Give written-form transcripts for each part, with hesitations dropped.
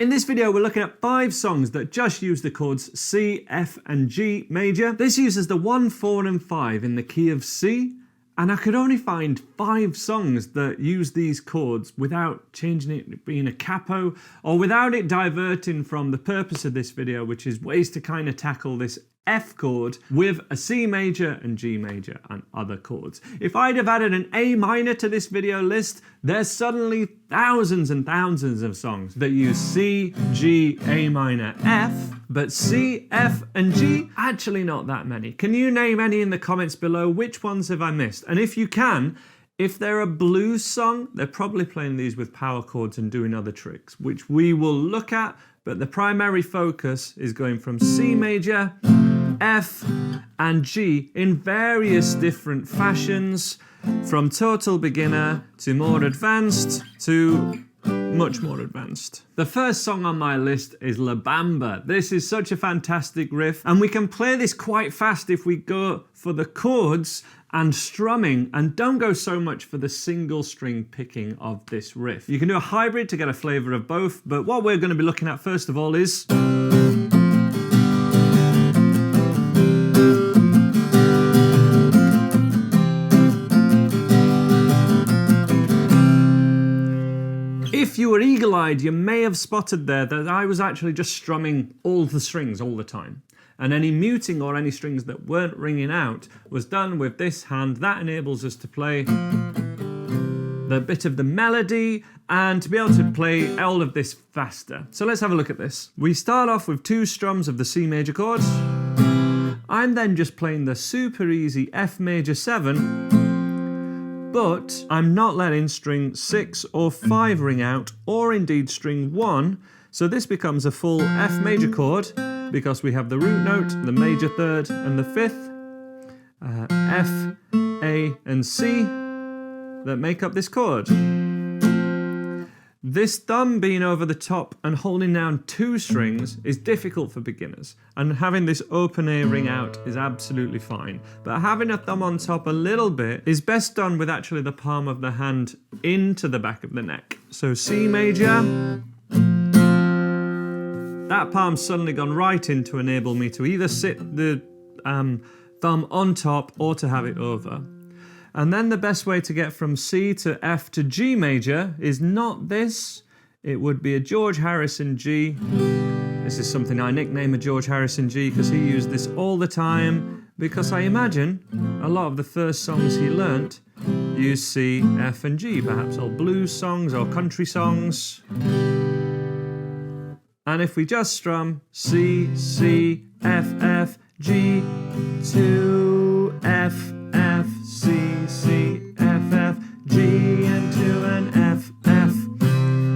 In this video, we're looking at 5 songs that just use the chords C, F, and G major. This uses the 1, 4, and 5 in the key of C, and I could only find 5 songs that use these chords without changing it being a capo, or without it diverting from the purpose of this video, which is ways to kind of tackle this F chord with a C major and G major and other chords. If I'd have added an A minor to this video list, there's suddenly thousands and thousands of songs that use C, G, A minor, F, but C, F, and G, actually not that many. Can you name any in the comments below? Which ones have I missed? And if you can, if they're a blues song, they're probably playing these with power chords and doing other tricks, which we will look at, but the primary focus is going from C major, F, and G in various different fashions, from total beginner to more advanced to much more advanced. The first song on my list is La Bamba. This is such a fantastic riff, and we can play this quite fast if we go for the chords and strumming and don't go so much for the single string picking of this riff. You can do a hybrid to get a flavor of both, but what we're going to be looking at first of all is if you were eagle-eyed, you may have spotted there that I was actually just strumming all the strings all the time. And any muting or any strings that weren't ringing out was done with this hand. That enables us to play the bit of the melody and to be able to play all of this faster. So let's have a look at this. We start off with 2 strums of the C major chord. I'm then just playing the super easy F major 7, but I'm not letting string 6 or 5 ring out, or indeed string 1. So this becomes a full F major chord, because we have the root note, the major third, and the 5th, F, A, and C that make up this chord. This thumb being over the top and holding down 2 strings is difficult for beginners, and having this open A ring out is absolutely fine. But having a thumb on top a little bit is best done with actually the palm of the hand into the back of the neck. So C major. That palm's suddenly gone right in to enable me to either sit the thumb on top or to have it over. And then the best way to get from C to F to G major is not this. It would be a George Harrison G. This is something I nickname a George Harrison G because he used this all the time, because I imagine a lot of the first songs he learnt used C, F, and G, perhaps all blues songs or country songs. And if we just strum C, C, F, F, G, 2, F, F, C, C, F, F, G, and 2, and F, F,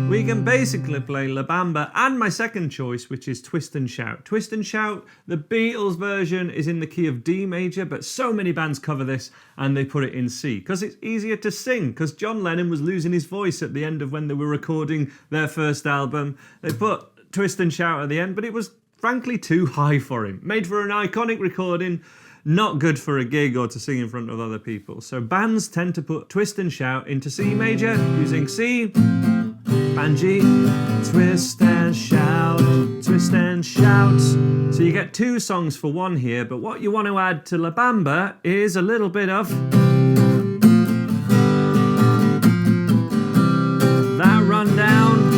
we can basically play La Bamba and my second choice, which is Twist and Shout. Twist and Shout, the Beatles version, is in the key of D major, but so many bands cover this and they put it in C because it's easier to sing, because John Lennon was losing his voice at the end of when they were recording their first album. They put Twist and Shout at the end, but it was frankly too high for him. Made for an iconic recording, not good for a gig or to sing in front of other people. So bands tend to put Twist and Shout into C major using C and G. Twist and shout, twist and shout. So you get 2 songs for 1 here, but what you want to add to La Bamba is a little bit of that rundown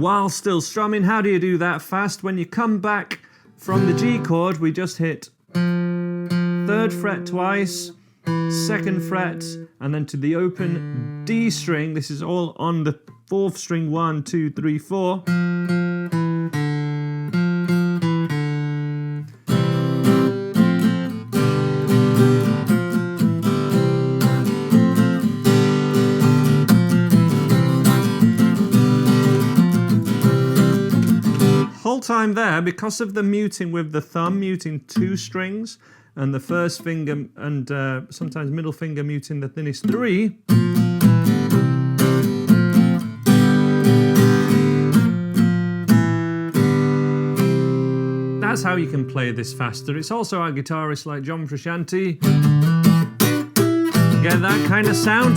while still strumming. How do you do that fast? When you come back from the G chord, we just hit 3rd fret twice, 2nd fret, and then to the open D string. This is all on the 4th string, 1, 2, 3, 4. Whole time there, because of the muting with the thumb, muting 2 strings, and the first finger and sometimes middle finger muting the thinnest 3. That's how you can play this faster. It's also how guitarists like John Frusciante get that kind of sound.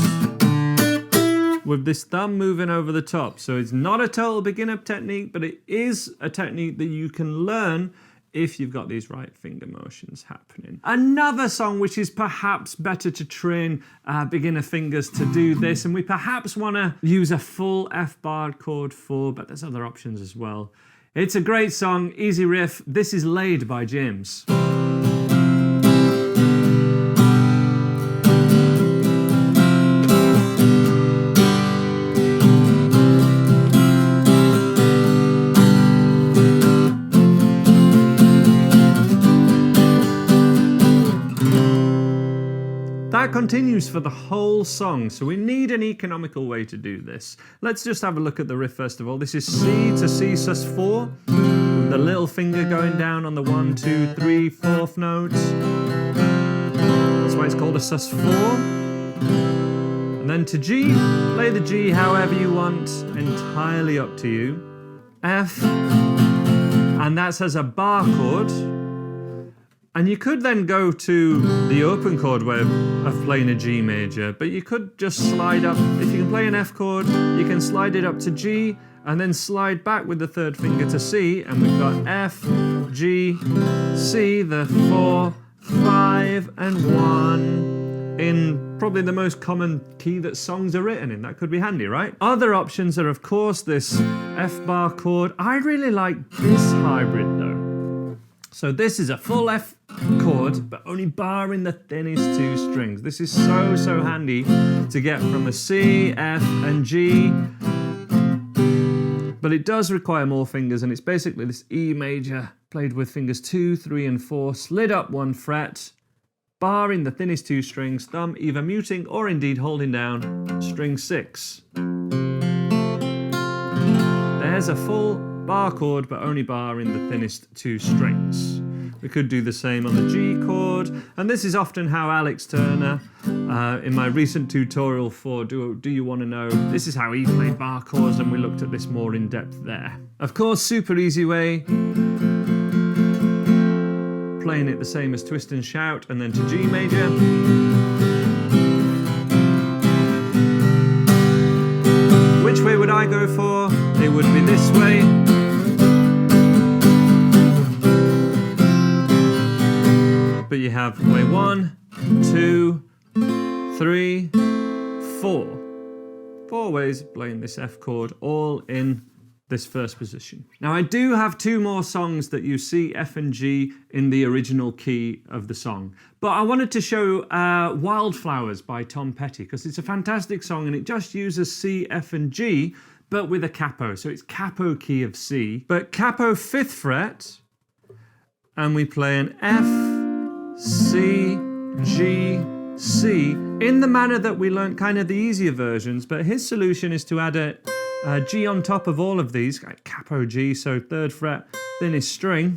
with this thumb moving over the top. So it's not a total beginner technique, but it is a technique that you can learn if you've got these right finger motions happening. Another song which is perhaps better to train beginner fingers to do this, and we perhaps want to use a full F bar chord for, but there's other options as well. It's a great song, easy riff. This is Laid by James. That continues for the whole song, so we need an economical way to do this. Let's just have a look at the riff first of all. This is C to C sus4, with the little finger going down on the 1, 2, 3, 4th notes. That's why it's called a sus4. And then to G, play the G however you want, entirely up to you. F, and that's as a bar chord. And you could then go to the open chord way of playing a G major, but you could just slide up. If you can play an F chord, you can slide it up to G and then slide back with the third finger to C, and we've got F, G, C, the 4, 5, and 1 in probably the most common key that songs are written in. That could be handy, right? Other options are, of course, this F bar chord. I really like this hybrid though. So this is a full F chord, but only barring the thinnest 2 strings. This is so handy to get from a C, F, and G. But it does require more fingers, and it's basically this E major played with fingers 2, 3, and 4, slid up 1 fret, barring the thinnest 2 strings, thumb either muting or indeed holding down string 6. There's a full bar chord, but only barring the thinnest 2 strings. We could do the same on the G chord, and this is often how Alex Turner, in my recent tutorial for Do You Want to Know, this is how he played bar chords, and we looked at this more in depth there. Of course, super easy way, playing it the same as Twist and Shout, and then to G major. Which way would I go for? It would be this way. But you have way 1, 2, 3, 4. 4 ways of playing this F chord, all in this first position. Now I do have 2 more songs that use C, F, and G in the original key of the song. But I wanted to show Wildflowers by Tom Petty, because it's a fantastic song and it just uses C, F, and G, but with a capo. So it's capo key of C, but capo 5th fret, and we play an F, C, G, C, in the manner that we learned kind of the easier versions, but his solution is to add a G on top of all of these, like capo G, so 3rd fret, thinnest string.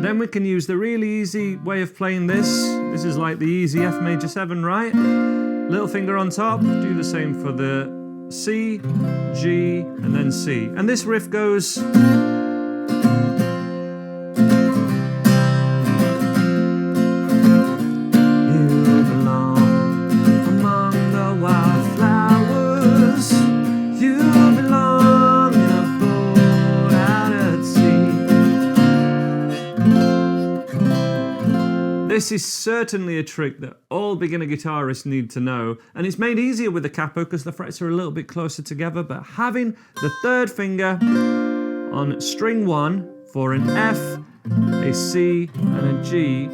Then we can use the really easy way of playing this. This is like the easy F major 7, right? Little finger on top, do the same for the C, G, and then C. And this riff goes... This is certainly a trick that all beginner guitarists need to know, and it's made easier with the capo because the frets are a little bit closer together, but having the 3rd finger on string 1 for an F, a C, and a G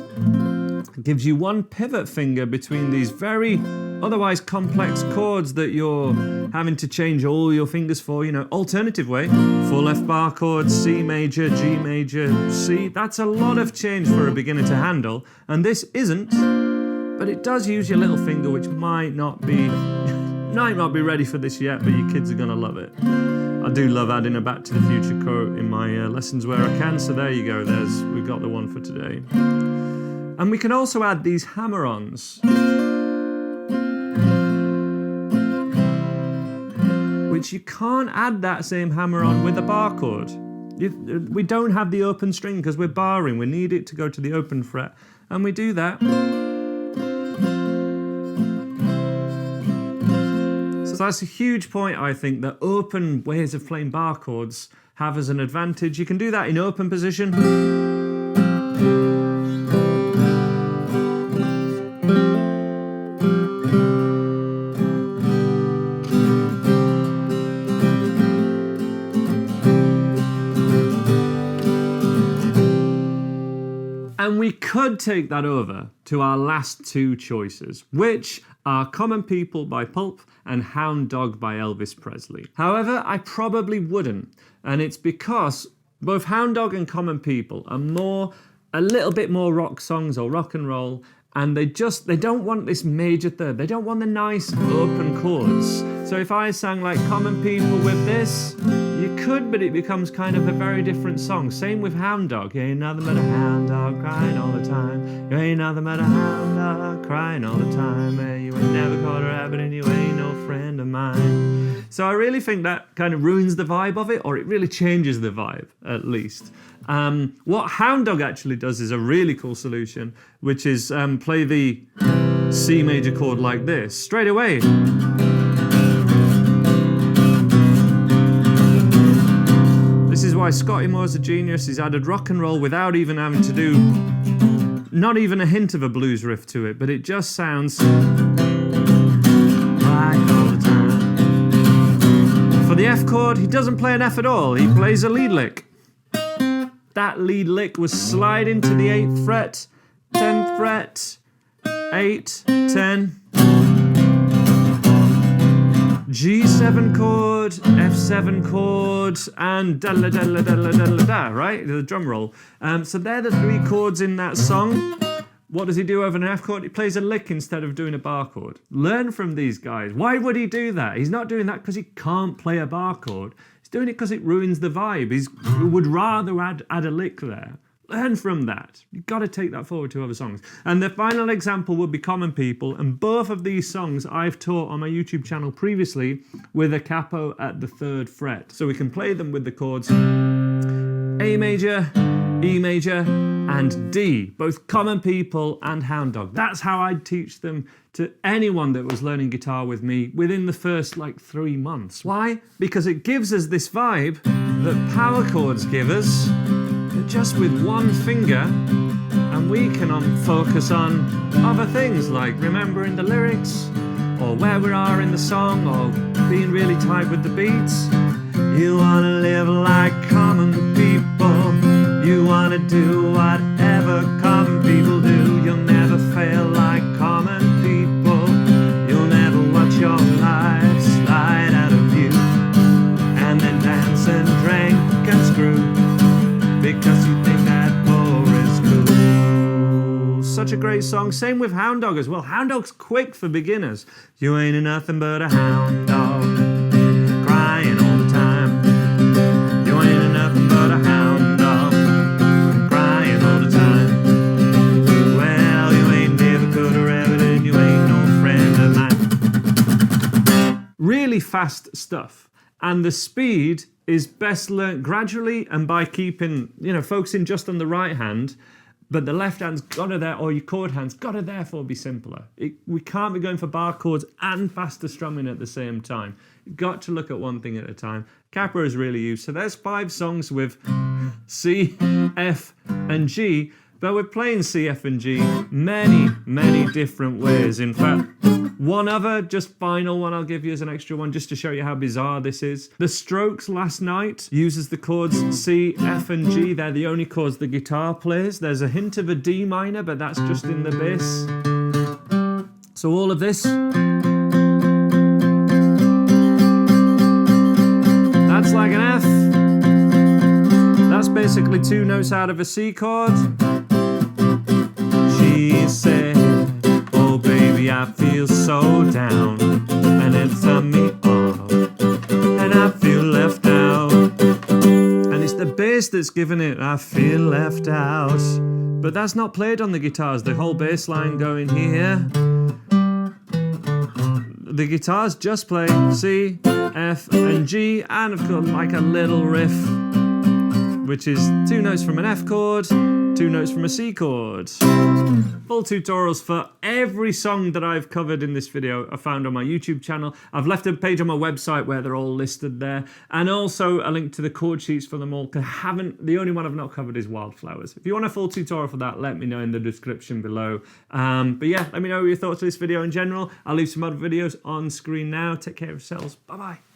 gives you 1 pivot finger between these very otherwise complex chords that you're having to change all your fingers for, you know, alternative way. Full F bar chord, C major, G major, C. That's a lot of change for a beginner to handle, and this isn't, but it does use your little finger, which might not be ready for this yet, but your kids are gonna love it. I do love adding a Back to the Future quote in my lessons where I can, so there you go, we've got the one for today. And we can also add these hammer-ons, which you can't add that same hammer-on with a bar chord. We don't have the open string because we're barring. We need it to go to the open fret, and we do that. So that's a huge point, I think, that open ways of playing bar chords have as an advantage. You can do that in open position. And we could take that over to our last two choices, which are Common People by Pulp and Hound Dog by Elvis Presley. However, I probably wouldn't, and it's because both Hound Dog and Common People are a little bit more rock songs or rock and roll, and they don't want this major third. They don't want the nice open chords. So if I sang like Common People with this, you could, but it becomes kind of a very different song. Same with Hound Dog. You ain't nothing but a hound dog crying all the time. You ain't nothing but a hound dog crying all the time. You ain't never caught a rabbit and you ain't no friend of mine. So I really think that kind of ruins the vibe of it, or it really changes the vibe, at least. What Hound Dog actually does is a really cool solution, which is play the C major chord like this, straight away. This is why Scotty Moore's a genius. He's added rock and roll without even having to do, not even a hint of a blues riff to it, but it just sounds right all the time. For the F chord, he doesn't play an F at all. He plays a lead lick. That lead lick was sliding to the 8th fret, 10th fret, 8, 10, G7 chord, F7 chord, and da la da la da la da la da, right? The drum roll. So they're the three chords in that song. What does he do over an F chord? He plays a lick instead of doing a bar chord. Learn from these guys. Why would he do that? He's not doing that because he can't play a bar chord. He's doing it because it ruins the vibe. He would rather add a lick there. Learn from that. You've got to take that forward to other songs. And the final example would be Common People. And both of these songs I've taught on my YouTube channel previously with a capo at the 3rd fret. So we can play them with the chords A major, E major, and D. Both Common People and Hound Dog. That's how I'd teach them to anyone that was learning guitar with me within the first 3 months. Why? Because it gives us this vibe that power chords give us, just with one finger, and we can focus on other things like remembering the lyrics, or where we are in the song, or being really tight with the beats. You wanna live like common people, you wanna do whatever common people do. You'll never fail like common people, you'll never watch your life slide out of view, and then dance and drink and screw, because you think that more is cool. Such a great song. Same with Hound Dog as well. Hound Dog's quick for beginners. You ain't nothing but a hound dog, crying all the time. You ain't nothing but a hound dog, crying all the time. Well, you ain't never caught a rabbit and you ain't no friend of mine. Really fast stuff. And the speed is best learnt gradually and by keeping, focusing just on the right hand, but the left hand's got to there, or your chord hand's got to therefore be simpler. We can't be going for bar chords and faster strumming at the same time. You've got to look at one thing at a time. Capo is really used. So there's 5 songs with C, F, and G, but we're playing C, F, and G many, many different ways. In fact, one other, just final one I'll give you as an extra one, just to show you how bizarre this is. The Strokes Last Night uses the chords C, F, and G. They're the only chords the guitar plays. There's a hint of a D minor, but that's just in the bass. So all of this, that's like an F. That's basically 2 notes out of a C chord. She said, oh baby, I feel so down, and it's on me off, and I feel left out. And it's the bass that's giving it, I feel left out. But that's not played on the guitars, the whole bass line going here. The guitars just play C, F, and G, and of course like a little riff which is 2 notes from an F chord, 2 notes from a C chord. Full tutorials for every song that I've covered in this video are found on my YouTube channel. I've left a page on my website where they're all listed there, and also a link to the chord sheets for them all. The only one I've not covered is Wildflowers. If you want a full tutorial for that, let me know in the description below. But yeah, let me know your thoughts of this video in general. I'll leave some other videos on screen now. Take care of yourselves. Bye bye.